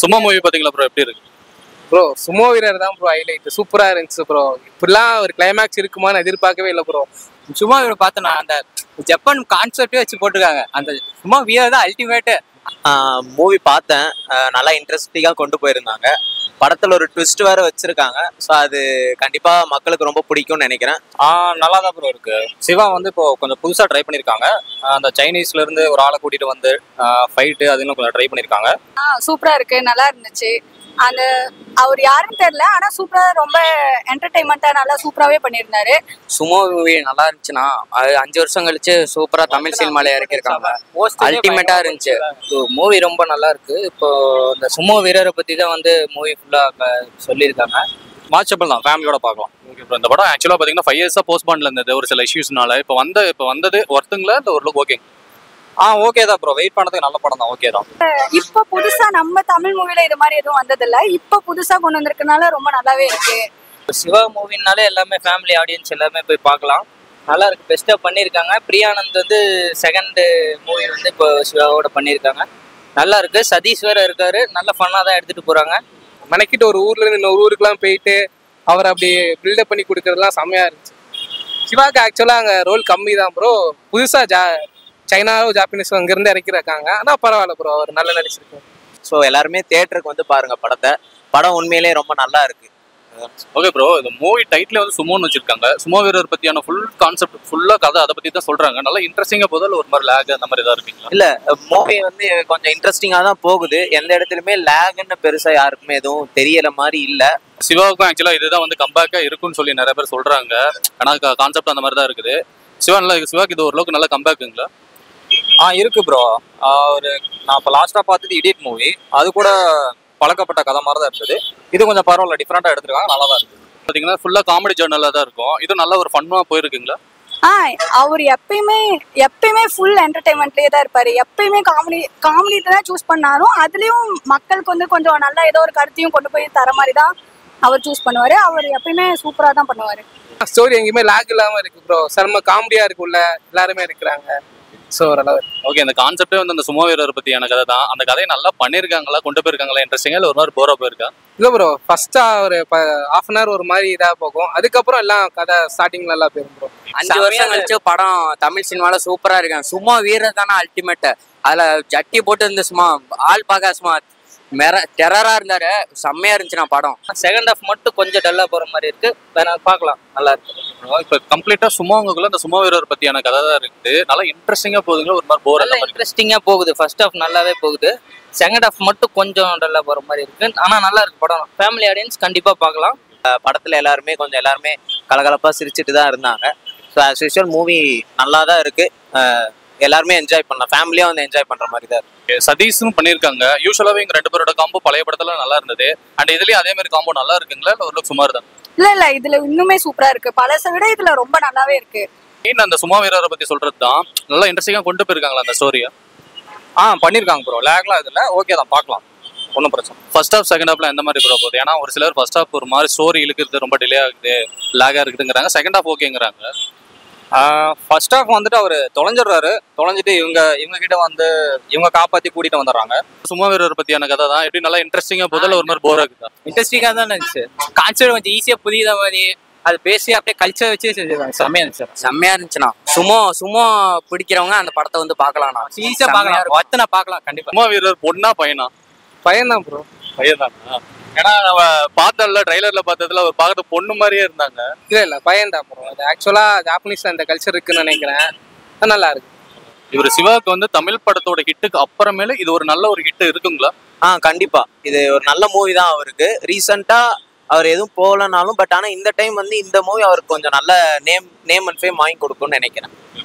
சும்மா மூவி பாத்தீங்களா ப்ரோ? எப்படி இருக்கு ப்ரோ? சுமோ வீரர் தான் ப்ரோ ஹைலைட். சூப்பரா இருந்துச்சு ப்ரோ. இப்படிலாம் ஒரு கிளைமேக்ஸ் இருக்குமான்னு எதிர்பார்க்கவே இல்லை ப்ரோ. சும்மா வீரர் பார்த்தோன்னா அந்த ஜப்பான் கான்செப்டே வச்சு போட்டிருக்காங்க. அந்த சும்மா வீரர் தான் அல்டிமேட்டு. மூவி பார்த்தேன். நல்லா இன்ட்ரெஸ்டிங்காக கொண்டு போயிருந்தாங்க. படத்தில் ஒரு ட்விஸ்ட் வேற வச்சிருக்காங்க. ஸோ அது கண்டிப்பாக மக்களுக்கு ரொம்ப பிடிக்கும்னு நினைக்கிறேன். நல்லா தான் ப்ரோ இருக்கு. சிவா வந்து இப்போ கொஞ்சம் புதுசாக ட்ரை பண்ணியிருக்காங்க. அந்த சைனீஸ்ல இருந்து ஒரு ஆளை கூட்டிட்டு வந்து ஃபைட்டு அது இன்னும் கொஞ்சம் ட்ரை பண்ணியிருக்காங்க. சூப்பரா இருக்கு, நல்லா இருந்துச்சு. அந்த அவர் யாருன்னு தெரியல, ஆனா சூப்பரா, ரொம்ப என்டர்டைன்மெண்டா நல்லா சூப்பராகவே பண்ணியிருந்தாரு. சுமோ மூவி நல்லா இருந்துச்சுன்னா அது 5 வருஷம் கழிச்சு சூப்பரா தமிழ் சினிமால இறக்கியிருக்காங்க. அல்டிமேட்டா இருந்துச்சு. மூவி ரொம்ப நல்லா இருக்கு. இப்போ இந்த சுமோ வீரரை பத்தி தான் வந்து மூவி ஃபுல்லா சொல்லியிருக்காங்க. வாட்சபிள் தான், ஃபேமிலியோட பார்க்கலாம். Okay bro. இந்த படம் ஆக்சுவலா பாத்தீங்கன்னா 5 இயர்ஸா போஸ்ட்பான்ல இருந்தது ஒரு சில இஷ்யூஸ்னால. இப்போ வந்தது ஒருத்தங்களா இல்லை ஒரு ஓகே? ஓகே தான் ப்ரோ. வெயிட் பண்ணதுக்கு நல்ல படம் தான். ஓகே தான். இப்ப புதுசா நம்ம தமிழ் மூவில இது மாதிரி எதுவும் வந்ததில்ல. இப்ப புதுசா கொண்டு வந்திருக்கனால ரொம்ப நல்லாவே இருக்கு. சிவா மூவினாலே எல்லாமே ஃபேமிலி ஆடியன்ஸ் எல்லாமே போய் பார்க்கலாம். நல்லா இருக்கு, பெஸ்ட்டாக பண்ணியிருக்காங்க. பிரியானந்த் வந்து செகண்ட் மூவி வந்து இப்போ சிவாவோட பண்ணியிருக்காங்க. நல்லா இருக்கு. சதீஷ் வேற இருக்காரு. நல்ல ஃபன்னாக தான் எடுத்துட்டு போறாங்க. மெனக்கிட்டு ஒரு ஊர்ல இருந்து இன்னொரு ஊருக்குலாம் போயிட்டு அவர் அப்படி பில்டப் பண்ணி கொடுக்கறதுலாம் செம்மையா இருந்துச்சு. சிவாக்கு ஆக்சுவலா அங்கே ரோல் கம்மி தான் ப்ரோ. புதுசா சைனாவோ ஜாப்பனீஸோ அங்கிருந்து இறக்கிருக்காங்க. ஆனால் பரவாயில்ல ப்ரோ, அவர் நல்லா நடிச்சிருக்காரு. ஸோ எல்லாருமே தியேட்டருக்கு வந்து பாருங்க படத்தை. படம் உண்மையிலேயே ரொம்ப நல்லா இருக்கு. Okay bro. இந்த மூவி டைட்டில் வந்து சுமோன்னு வச்சிருக்காங்க. சுமோ வீரர் பத்தியான ஃபுல் கான்செப்ட் ஃபுல்லா கதை அதை பத்தி தான் சொல்றாங்க. நல்லா இன்ட்ரெஸ்டிங்கா போதும். ஒரு மாதிரி லேக் அந்த மாதிரி ஏதாவது இருக்குங்களா? இல்ல, மூவி வந்து கொஞ்சம் இன்ட்ரெஸ்டிங்கா தான் போகுது. எந்த இடத்துலயுமே லேக்னு பெருசா யாருக்குமே எதுவும் தெரியல மாதிரி இல்ல. சிவாவுக்கும் ஆக்சுவலா இதுதான் வந்து கம்பேக்கா இருக்குன்னு சொல்லி நிறைய பேர் சொல்றாங்க. ஆனா கான்செப்ட் அந்த மாதிரி தான் இருக்குது. சிவாக்கு இது ஓரளவுக்கு நல்ல கம்பேக்குங்களா? இருக்கு ப்ரோ. நான் இப்போ லாஸ்ட்டாக பார்த்தது இடியட் மூவி. அது கூட பழக்கப்பட்ட கதை மாதிரி தான் இருந்தது. இது கொஞ்சம் பரவாயில்ல, டிஃப்ரெண்டாக எடுத்துருக்காங்க. நல்லா தான் இருக்குது. பார்த்தீங்கன்னா ஃபுல்லாக காமெடி ஜேர்னலாக தான் இருக்கும். இது நல்ல ஒரு ஃபன்னாக போயிருக்குங்களா? அவர் எப்பயுமே ஃபுல் என்டர்டைன்மெண்ட்லயே தான் இருப்பாரு. எப்பயுமே காமெடி தான் சூஸ் பண்ணாலும் அதுலயும் மக்களுக்கு வந்து கொஞ்சம் நல்லா ஏதோ ஒரு கருத்தையும் கொண்டு போய் தர மாதிரி தான் அவர் சூஸ் பண்ணுவாரு. அவர் எப்பயுமே சூப்பரா தான் பண்ணுவாரு. ஸ்டோரி எங்கேயுமே லேக் இல்லாம இருக்கு ப்ரோ. செம்ம காமெடியா இருக்குல்ல, எல்லாருமே இருக்கிறாங்க. ஸோ நல்லா இருக்கு. ஓகே. அந்த கான்செப்டே வந்து அந்த சுமோ வீரர் பற்றியான கதை தான். அந்த கதையை நல்லா பண்ணியிருக்காங்களா, கொண்டு போயிருக்காங்களா இன்ட்ரெஸ்டிங்காக, இல்லை ஒரு மாதிரி போரா போயிருக்கா? இல்லை ப்ரோ, ஃபர்ஸ்டா ஒரு ½ அன் ஹவர் ஒரு மாதிரி இதாக போகும். அதுக்கப்புறம் எல்லாம் கதை ஸ்டார்டிங் நல்லா போயிடும் ப்ரோ. 5 வருஷம் கழிச்சு படம் தமிழ் சினிமால சூப்பரா இருக்காங்க. சும்மா வீரர் தானே அல்டிமேட். அதுல ஜட்டி போட்டு இருந்து சும்மா ஆள் பார்க்க சும்மா டெரரா இருந்தாரு. செம்மையா இருந்துச்சுன்னா படம். செகண்ட் ஹாஃப் மட்டும் கொஞ்சம் டல்லா போற மாதிரி இருக்கு. பார்க்கலாம், நல்லா இருக்கு. இப்போ கம்ப்ளீட்டா சுமோங்களுக்குள்ள அந்த சுமோ வீரர் பற்றியான கதை தான் இருக்குது. நல்லா இன்ட்ரெஸ்டிங்காக போகுதுங்களா, ஒரு மாதிரி போர்? நல்லா இன்ட்ரெஸ்டிங்கா போகுது. ஃபர்ஸ்ட் ஹாஃப் நல்லாவே போகுது. செகண்ட் ஹாஃப் மட்டும் கொஞ்சம் டல்லா போற மாதிரி இருக்கு. ஆனா நல்லா இருக்கு படம். ஃபேமிலி ஆடியன்ஸ் கண்டிப்பா பார்க்கலாம். படத்துல எல்லாருமே கலகலப்பா சிரிச்சுட்டு தான் இருந்தாங்க. ஸோ ஆஸ் யூஷுவல் மூவி நல்லா தான் இருக்கு. எல்லாருமே என்ஜாய் பண்ணலாம். ஃபேமிலியா வந்து என்ஜாய் பண்ற மாதிரி தான் இருக்கு. சதீஷும் பண்ணியிருக்காங்க. யூஸ்வலாவே இங்க 2 பேரோட காம்போ பழைய படத்துல நல்லா இருந்தது. அண்ட் இதுலயும் அதே மாதிரி காம்போ நல்லா இருக்குங்களா, இல்லை ஒரு சுமார் தான்? இல்ல இதுல இன்னுமே சூப்பரா இருக்கு. பழசை விட இதுல ரொம்ப நல்லாவே இருக்கு. அந்த சும்மா வீரரை பத்தி சொல்றது தான் நல்லா இன்ட்ரெஸ்டிங்கா கொண்டு போயிருக்காங்களா அந்த ஸ்டோரியை? பண்ணிருக்காங்க ப்ரோ. லேக்லாம் இதுல ஓகே தான், பார்க்கலாம், ஒன்றும் பிரச்சனை. ஃபர்ஸ்ட் ஹாஃப் செகண்ட் ஹாஃப்ல எந்த மாதிரி ப்ரோ போகுது? ஏன்னா ஒரு சிலர் ஃபர்ஸ்ட் ஹாஃப் ஒரு மாதிரி ஸ்டோரி இழுக்கிறது ரொம்ப டிலே ஆகுது, லேகா இருக்குதுங்கிறாங்க. செகண்ட் ஹாஃப் ஓகேங்கிறாங்க. ஃபர்ஸ்ட் ஹாஃப் வந்துட்டு அவர் தொலைஞ்சிட்டு இவங்க கிட்ட வந்து இவங்க காப்பாத்தி கூட்டிட்டு வந்துடுறாங்க. சும்மா வீரர் பத்தியான கதை தான் எப்படி நல்லா இன்ட்ரெஸ்டிங்கா போதில் ஒரு மாதிரி போர் ஆகுதா? இன்ட்ரெஸ்டிங்கா தான் இருந்துச்சு. கான்செப்ட் கொஞ்சம் ஈஸியா புரியுத மாதிரி. அது பேசி அப்படியே கல்ச்சர் வச்சு செஞ்சிருக்காங்க. செம்மையா இருந்துச்சுண்ணா. சும்மா பிடிக்கிறவங்க அந்த படத்தை வந்து பார்க்கலாம். ஈஸியா பார்க்கலாம், ஒத்தனை பார்க்கலாம் கண்டிப்பா. சும்மா வீரர் பொண்ணா பையனா? பையன்தான் ப்ரோ. பையன்தானா? ஏன்னா நம்ம பார்த்தல ட்ரைலர்ல பார்த்ததுல அவர் பார்க்கறது பொண்ணு மாதிரியே இருந்தாங்க. இல்லை பையன்தான் ப்ரோ. அது ஆக்சுவலா ஜாப்பனீஸ்ல அந்த கல்ச்சர் இருக்குன்னு நினைக்கிறேன். நல்லா இருக்கு. இவர் சிவாவுக்கு வந்து தமிழ் படத்தோட ஹிட்டுக்கு அப்புறமேல இது ஒரு நல்ல ஒரு ஹிட் இருக்குங்களா? கண்டிப்பா இது ஒரு நல்ல மூவி தான் அவருக்கு. ரீசெண்டா அவர் எதுவும் போகலனாலும் பட் ஆனா இந்த டைம் வந்து இந்த மூவி அவருக்கு கொஞ்சம் நல்ல நேம் அண்ட் ஃபேம் வாங்கி கொடுக்கும்னு நினைக்கிறேன்.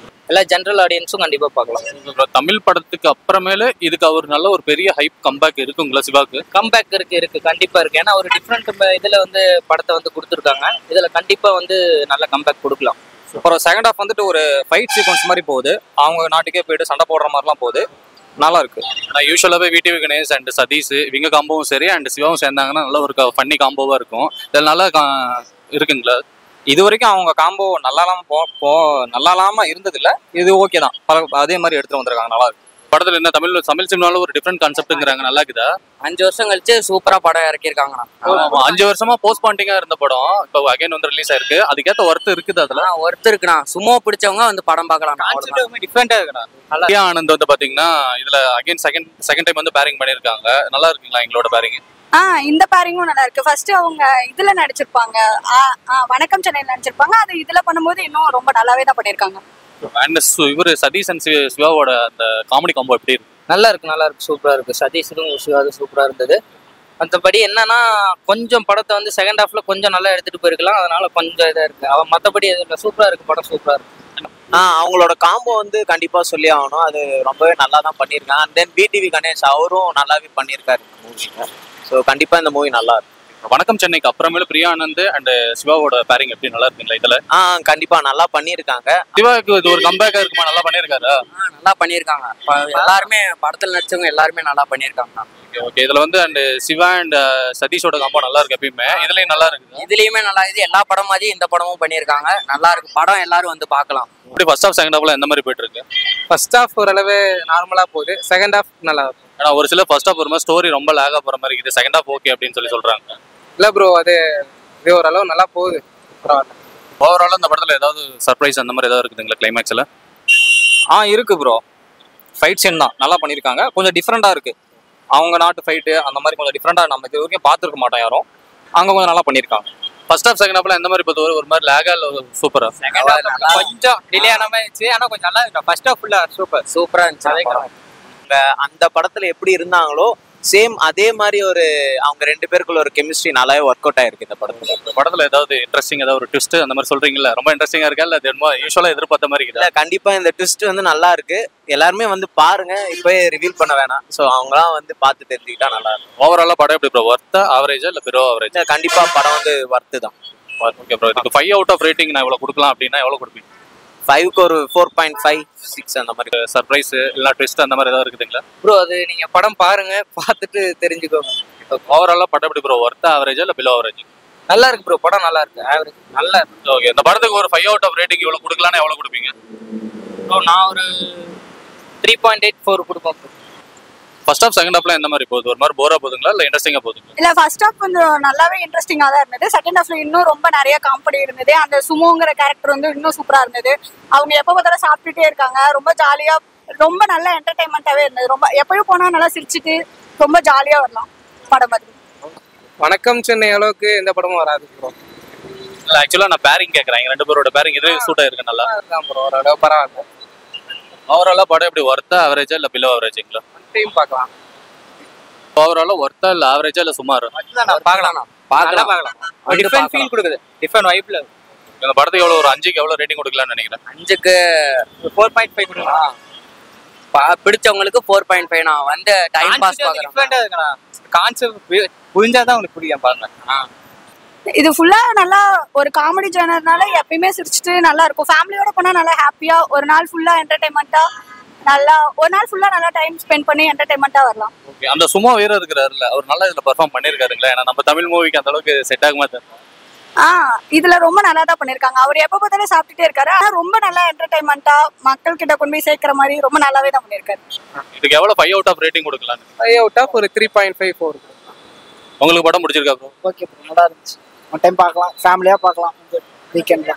எல்லா ஜென்ரல் ஆடியன்ஸும் கண்டிப்பா பார்க்கலாம். தமிழ் படத்துக்கு அப்புறமேல இதுக்கு அவர் நல்ல ஒரு பெரிய ஹைப் கம்பேக் இருக்குங்களா சிவாக்கு? கம்பேக் இருக்கு கண்டிப்பா இருக்கு. ஏன்னா ஒரு டிஃப்ரெண்ட் இதுல வந்து படத்தை வந்து கொடுத்துருக்காங்க. இதுல கண்டிப்பா வந்து நல்ல கம்பேக் கொடுக்கலாம். அப்புறம் செகண்ட் ஹாஃப் வந்துட்டு ஒரு ஃபைட் சீக்வன்ஸ் மாதிரி போகுது. அவங்க நாட்டுக்கே போயிட்டு சண்டை போடுற மாதிரிலாம் போகுது. நல்லா இருக்கு. நான் யூஸ்வலாகவே விடிவி கணேஷ் அண்ட் சதீஷ் இவங்க காம்போவும் சரி அண்ட் சிவாவும் சேர்ந்தாங்கன்னா நல்ல ஒரு ஃபன்னி காம்போவாக இருக்கும். இதில் நல்லா இருக்குங்களா? இது வரைக்கும் அவங்க காம்போ நல்லா இல்லாம இருந்தது இல்லை. இது ஓகே தான், அதே மாதிரி எடுத்துட்டு வந்திருக்காங்க. நல்லா இருக்கு. படத்துல என்ன தமிழ் சினிமால ஒரு டிஃப்ரெண்ட் கான்செப்ட்ங்கறாங்க, நல்லா இருக்குதா? 5 வருஷம் கழிச்சு சூப்பரா படம் இறக்கியிருக்காங்கண்ணா. 5 வருஷமா போஸ்ட் பாண்டிங்கா இருந்த படம் இப்போ அகைன் வந்து ரிலீஸ் ஆயிருக்கு. அதுக்கேத்த ஒர்த் இருக்குது அதுல. ஒர்த் இருக்குண்ணா. சும்மா பிடிச்சவங்க வந்து படம் பார்க்கலாம். டிஃப்ரெண்டா இருக்குண்ணா. பிரியா ஆனந்த் வந்து பாத்தீங்கன்னா இதுல அகைன் செகண்ட் டைம் வந்து பேரிங் பண்ணிருக்காங்க. நல்லா இருக்குங்களா எங்களோட பேரிங்? இந்த பேரிங்கும் நல்லா இருக்கு. ஃபர்ஸ்ட் அவங்க இதுல நடிச்சிருப்பாங்க, வணக்கம் சென்னையில நடிச்சிருப்பாங்க. அது இதுல பண்ணும்போது இன்னும் ரொம்ப நல்லாவே தான் பண்ணிருக்காங்க. அண்ட் இவரு சதீஷ் அண்ட் சிவாவோட அந்த காமெடி காம்போ எப்படி இருக்கு? நல்லா இருக்கு, சூப்பரா இருக்கு. சதீஷுக்கும் சிவாவும் சூப்பரா இருந்தது. மற்றபடி என்னன்னா கொஞ்சம் படத்தை வந்து செகண்ட் ஹாஃப்ல கொஞ்சம் நல்லா எடுத்துட்டு போயிருக்கலாம், அதனால கொஞ்சம் இதா இருக்கு. மற்றபடி சூப்பரா இருக்கு, படம் சூப்பரா இருக்கு. அவங்களோட காம்போ வந்து கண்டிப்பா சொல்லி ஆகணும். அது ரொம்பவே நல்லா தான் பண்ணியிருக்காங்க. அண்ட் தென் பிடிவி கணேஷ் அவரும் நல்லாவே பண்ணியிருக்காரு இந்த மூவிங்க. ஸோ கண்டிப்பா இந்த மூவி நல்லா இருக்கு. வணக்கம் சென்னைக்கு அப்புறமேல பிரியா ஆனந்த் அண்ட் சிவாவோட பேரிங் எப்படி நல்லா இருக்குங்களா இதுல? கண்டிப்பா நல்லா பண்ணியிருக்காங்க. சிவாவுக்கு இது ஒரு கம்பேக்கா இருக்குமா? நல்லா பண்ணியிருக்காரு. நல்லா பண்ணியிருக்காங்க. எல்லாருமே படத்துல நடிச்சவங்க எல்லாருமே நல்லா பண்ணியிருக்காங்க. ஓகே, இதுல வந்து அண்ட் சிவா அண்ட் சதீஷோட காம்போ நல்லா இருக்கு. எப்பயுமே இதுலயும் நல்லா இருக்கு. இதுலயுமே நல்லா இருக்குது. எல்லா படம் மாதிரி இந்த படமும் பண்ணியிருக்காங்க. நல்லா இருக்கு படம், எல்லாரும் வந்து பார்க்கலாம். இப்படி ஃபர்ஸ்ட் ஹாஃப் செகண்ட் ஹாஃப்ல எந்த மாதிரி போயிட்டு இருக்கு? ஃபர்ஸ்ட் ஹாஃப் ஓரளவு நார்மலா போகுது, செகண்ட் ஹாஃப் நல்லா இருக்கும். ஆனா ஒரு சில ஃபர்ஸ்ட் ஹாஃப் ஒரு மாதிரி ஸ்டோரி ரொம்ப லேகா போற மாதிரி இருக்குது. செகண்ட் ஹாஃப் ஓகே அப்படின்னு சொல்றாங்க. இல்ல ப்ரோ, அது ஓரளவு நல்லா போகுது. ஓவரால் இந்த படத்துல ஏதாவது சர்ப்ரைஸ் அந்த மாதிரி ஏதாவது இருக்குதுங்களா கிளைமேக்ஸ்ல? இருக்கு ப்ரோ. ஃபைட் சீன் தான் நல்லா பண்ணியிருக்காங்க. கொஞ்சம் டிஃப்ரெண்டா இருக்கு. அவங்க நாட்டு ஃபைட்டு அந்த மாதிரி கொஞ்சம் டிஃப்ரெண்டா நம்ம இது வரைக்கும் பார்த்துருக்க மாட்டோம் யாரும். அங்க கொஞ்சம் நல்லா பண்ணியிருக்காங்க. ஃபர்ஸ்ட் ஹாஃப் செகண்ட் ஹாஃப்ல எந்த மாதிரி பார்த்து ஒரு மாதிரி லேகா இல்ல சூப்பரா? கொஞ்சம் டிலே ஆன மாதிரி இருந்துச்சு, ஆனா கொஞ்சம் நல்லா இருக்கு. ஃபர்ஸ்ட் ஹாஃப் ஃபுல்லா சூப்பரா இருந்துச்சு. அந்த படத்துல எப்படி இருந்தாங்களோ சேம் அதே மாதிரி ஒரு அவங்க 2 பேருக்குள்ள ஒரு கெமிஸ்ட்ரி நல்லாவே ஒர்க் அவுட் ஆயிருக்கு இந்த படத்துல. இந்த படத்துல ஏதாவது இன்ட்ரெஸ்டிங் ஏதாவது ஒரு ட்விஸ்ட் அந்த மாதிரி சொல்றீங்களா? ரொம்ப இன்ட்ரெஸ்டிங்கா இருக்கா இல்ல அது யூசுவலா எதிர்பார்த்த மாதிரி இருக்குதா? கண்டிப்பா இந்த ட்விஸ்ட் வந்து நல்லா இருக்கு. எல்லாருமே வந்து பாருங்க, இப்பவே ரிவீல் பண்ண வேணாம். ஸோ அவங்களாம் வந்து பார்த்து தெரிஞ்சுக்கிட்டா நல்லா இருக்கும். ஓவராலா படம் எப்படி ப்ரோ? ஒர்த்தா, ஆவரேஜா இல்ல பிலோ ஆவரேஜ்? கண்டிப்பா படம் வந்து ஒர்த்து தான். ஓகே ப்ரோ, இதுக்கு 5 அவுட் ஆஃப் ரேட்டிங் நான் இவ்வளவு கொடுக்கலாம் அப்படின்னா எவ்வளவு கொடுப்பீங்க? 5க்கு ஒரு 4.5 6 அந்த மாதிரி. சர்ப்ரைஸ் இல்ல ட்விஸ்ட் அந்த மாதிரி ஏதாவது இருக்குதுங்களா ப்ரோ? அது நீங்க படம் பாருங்க, பார்த்துட்டு தெரிஞ்சுக்கோங்க. ஓவராலா படம் எப்படி ப்ரோ? ஒர்த்தா, ஆவரேஜா இல்ல பிலோ ஆவரேஜ்? நல்லா இருக்கு ப்ரோ, படம் நல்லா இருக்கு, ஆவரேஜ் நல்லா இருக்கு. ஓகே, இந்த படத்துக்கு ஒரு 5 அவுட் ஆஃப் ரேட்டிங் இவ்வளவு கொடுக்கலாம்னா எவ்வளவு கொடுப்பீங்க ப்ரோ? நான் ஒரு 3.84 கொடுப்பேன் ப்ரோ. ஃபர்ஸ்ட் ஹாஃப் செகண்ட் ஹாஃப்ல எந்த மாதிரி போகுது? ஒரு மாதிரி போரா போகுதுங்களா இல்ல இன்ட்ரெஸ்டிங்கா போகுதுங்களா? இல்ல, ஃபர்ஸ்ட் ஹாஃப் கொஞ்சம் நல்லாவே இன்ட்ரெஸ்டிங்கா தான் இருந்தது. செகண்ட் ஹாஃப்ல இன்னும் ரொம்ப நிறைய காமெடி இருந்தது. அந்த சுமோங்கிற கேரக்டர் வந்து இன்னும் சூப்பரா இருந்தது. அவங்க எப்ப பார்த்தாலும் சாப்பிட்டுட்டே இருக்காங்க. ரொம்ப ஜாலியா, ரொம்ப நல்ல என்டர்டைன்மெண்டாவே இருந்தது. ரொம்ப எப்பயும் போனா நல்லா சிரிச்சுட்டு ரொம்ப ஜாலியா வரலாம் படம் மாதிரி. வணக்கம் சென்னை அளவுக்கு எந்த படமும் வராது ப்ரோ. இல்ல ஆக்சுவலா நான் பேரிங் கேக்குறேன். 2 பேரோட பேரிங் இது சூட் ஆயிருக்கு நல்லா இருக்கான் ப்ரோ, ஓரளவு பரவாயில்ல. ஓவராலா படம் எப்படி? ஒர்த்தா, ஆவரேஜா இல்ல பிலோ ஆவரேஜ்ங்களா? டைம் பார்க்கலாம். ஓவராலா ஒர்த்தா இல்ல ஆவரேஜா இல்ல சுமார்? பார்க்கலாம். டிஃபரண்ட் ஃபீல் கொடுக்குது, டிஃபரண்ட் வைப்ல. இந்த படத்துக்கு எவ்வளவு, ஒரு 5க்கு எவ்வளவு ரேட்டிங் கொடுக்கலாம்னு நினைக்கிறேன்? 5க்கு 4.5 கொடுக்கலாம். பிடிச்சவங்களுக்கு 4.5. நான் வந்து டைம் பாஸ் பார்க்கறேன். டிஃபரெண்டா இருக்குண்ணா. கான்செப்ட் புரிஞ்சாதான் உங்களுக்கு பிடிக்கும் பாருங்க. இது ஃபுல்லா நல்லா ஒரு காமெடி ஜானர்னால எப்பயுமே சிரிச்சுட்டு நல்லா இருக்கும். ஃபேமிலியோட போனா நல்லா ஹாப்பியா ஒரு நாள் ஃபுல்லா என்டர்டைன்மெண்டா நல்லா ஒரு நாள் ஃபுல்லா நல்லா டைம் ஸ்பெண்ட் பண்ணி என்டர்டைன்மெண்டா வரலாம். ஓகே, அந்த சும்மா வீரர் இருக்கிறாருல்ல, அவர் நல்லா இதுல பெர்ஃபார்ம் பண்ணிருக்காருங்களா? ஏன்னா நம்ம தமிழ் மூவிக்கு அந்த அளவுக்கு செட் ஆகுமா தெரியல. இதுல ரொம்ப நல்லா தான் பண்ணிருக்காங்க. அவர் எப்ப பார்த்தாலும் சாப்பிட்டுட்டே இருக்காரு. ஆனா ரொம்ப நல்லா என்டர்டைன்மெண்டா மக்கள் கிட்ட கொண்டு போய் சேர்க்கிற மாதிரி ரொம்ப நல்லாவே தான் பண்ணிருக்காரு. இதுக்கு எவ்வளவு 5 அவுட் ஆஃப் ரேட்டிங் கொடுக்கலாம்? 5 அவுட் ஆஃப் ஒரு 3.54. உங்களுக்கு படம் பிடிச்சிருக்கா ப்ரோ? ஓகே ப்ரோ, நல்லா இருந்துச்சு. ஒன் டைம் பார்க்கலாம், ஃபேமிலியா பார்க்கலாம் வீக்கெண்ட்ல.